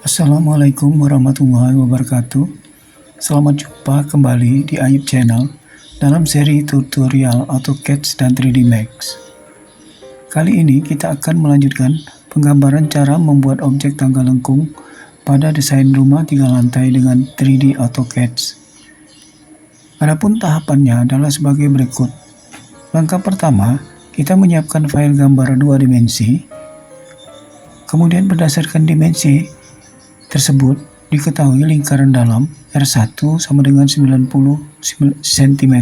Assalamualaikum warahmatullahi wabarakatuh. Selamat jumpa kembali di Ayub Channel dalam seri tutorial AutoCAD dan 3D Max. Kali ini kita akan melanjutkan penggambaran cara membuat objek tangga lengkung pada desain rumah 3 lantai dengan 3D AutoCAD. Adapun tahapannya adalah sebagai berikut. Langkah pertama, kita menyiapkan file gambar 2 dimensi. Kemudian berdasarkan dimensi tersebut diketahui lingkaran dalam R1 sama dengan 90 cm,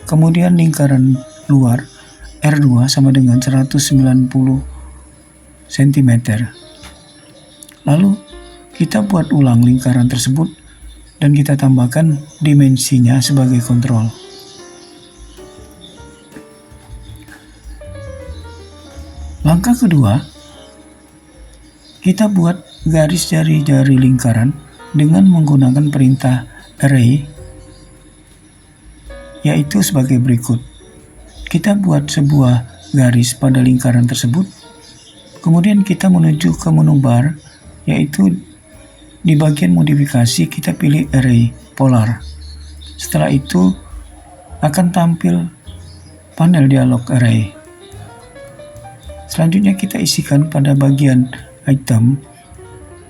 kemudian lingkaran luar R2 sama dengan 190 cm. Lalu kita buat ulang lingkaran tersebut dan kita tambahkan dimensinya sebagai kontrol. Langkah kedua, kita buat garis jari-jari lingkaran dengan menggunakan perintah array, yaitu sebagai berikut. Kita buat sebuah garis pada lingkaran tersebut, kemudian kita menuju ke menu bar, yaitu di bagian modifikasi kita pilih array polar. Setelah itu akan tampil panel dialog array. Selanjutnya kita isikan pada bagian item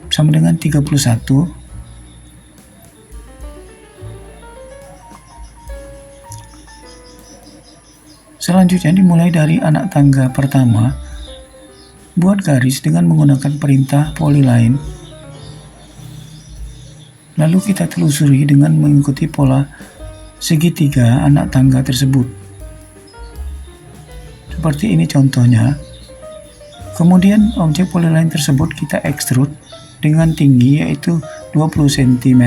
sama dengan 31. Selanjutnya dimulai dari anak tangga pertama. Buat garis dengan menggunakan perintah polyline. Lalu kita telusuri dengan mengikuti pola segitiga anak tangga tersebut. Seperti ini contohnya. Kemudian objek polyline tersebut kita extrude dengan tinggi yaitu 20 cm.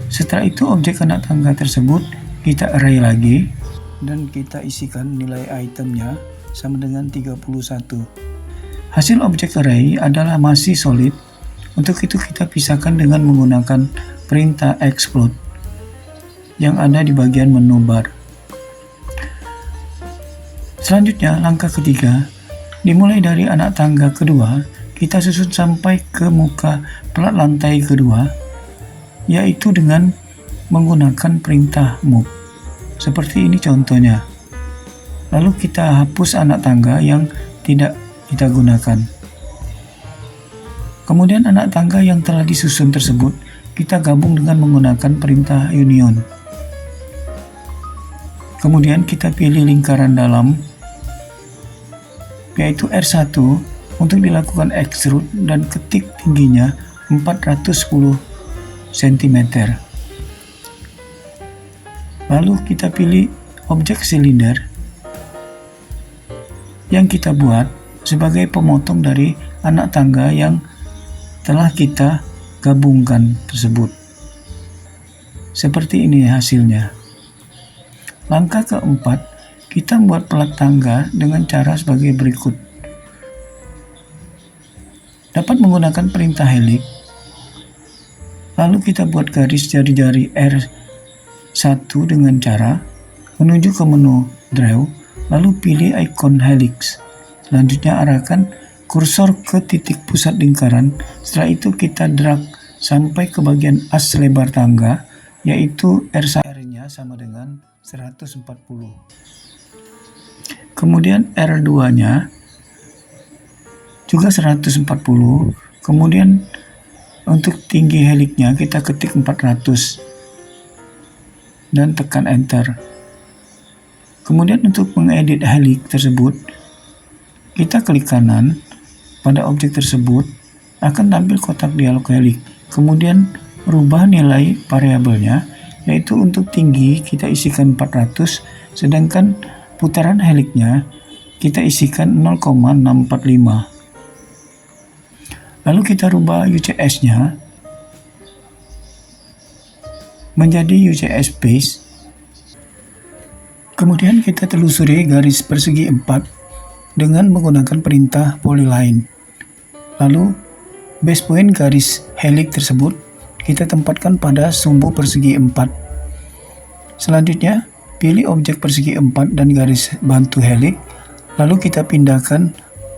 Setelah itu objek anak tangga tersebut kita array lagi dan kita isikan nilai itemnya sama dengan 31. Hasil objek array adalah masih solid. Untuk itu kita pisahkan dengan menggunakan perintah explode yang ada di bagian menu bar. Selanjutnya, langkah ketiga, dimulai dari anak tangga kedua, kita susun sampai ke muka plat lantai kedua, yaitu dengan menggunakan perintah move. Seperti ini contohnya. Lalu kita hapus anak tangga yang tidak kita gunakan. Kemudian anak tangga yang telah disusun tersebut, kita gabung dengan menggunakan perintah union. Kemudian kita pilih lingkaran dalam, yaitu R1 untuk dilakukan extrude dan ketik tingginya 410 cm. Lalu kita pilih objek silinder yang kita buat sebagai pemotong dari anak tangga yang telah kita gabungkan tersebut. Seperti ini hasilnya. Langkah keempat, kita membuat plat tangga dengan cara sebagai berikut. Dapat menggunakan perintah helix. Lalu kita buat garis jari-jari R1 dengan cara menuju ke menu draw, lalu pilih ikon helix. Selanjutnya arahkan kursor ke titik pusat lingkaran. Setelah itu kita drag sampai ke bagian as lebar tangga, yaitu R1-nya sama dengan 140. Kemudian R2-nya juga 140. Kemudian untuk tinggi heliknya kita ketik 400 dan tekan enter. Kemudian untuk mengedit helik tersebut, kita klik kanan pada objek tersebut, akan tampil kotak dialog helik. Kemudian rubah nilai variabelnya, yaitu untuk tinggi kita isikan 400, sedangkan putaran heliknya kita isikan 0,645. Lalu kita rubah UCS-nya menjadi UCS base. Kemudian kita telusuri garis persegi 4 dengan menggunakan perintah polyline. Lalu base point garis helix tersebut kita tempatkan pada sumbu persegi 4. Selanjutnya pilih objek persegi 4 dan garis bantu helix, lalu kita pindahkan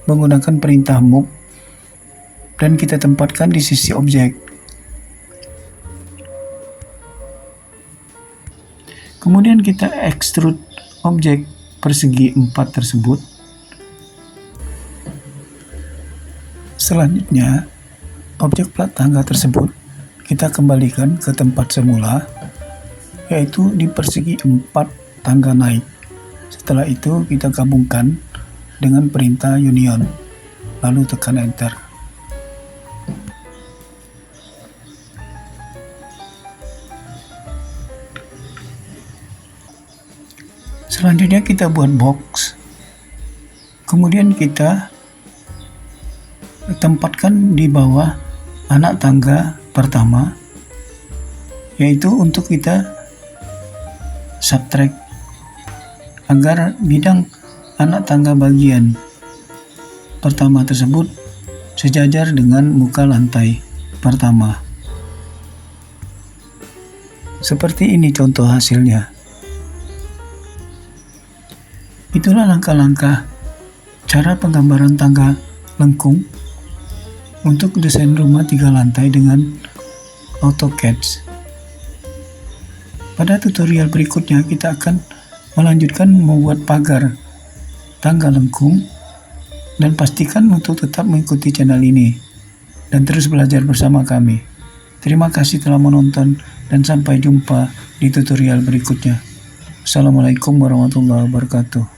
menggunakan perintah move dan kita tempatkan di sisi objek. Kemudian kita extrude objek persegi 4 tersebut. Selanjutnya, objek plat tangga tersebut kita kembalikan ke tempat semula, yaitu di persegi 4 tangga naik. Setelah itu kita gabungkan dengan perintah union, lalu tekan enter. Selanjutnya kita buat box, kemudian kita tempatkan di bawah anak tangga pertama, yaitu untuk kita subtract agar bidang anak tangga bagian pertama tersebut sejajar dengan muka lantai pertama. Seperti ini contoh hasilnya. Itulah langkah-langkah cara penggambaran tangga lengkung untuk desain rumah 3 lantai dengan AutoCAD. Pada tutorial berikutnya kita akan melanjutkan membuat pagar tangga lengkung, dan pastikan untuk tetap mengikuti channel ini dan terus belajar bersama kami. Terima kasih telah menonton dan sampai jumpa di tutorial berikutnya. Assalamualaikum warahmatullahi wabarakatuh.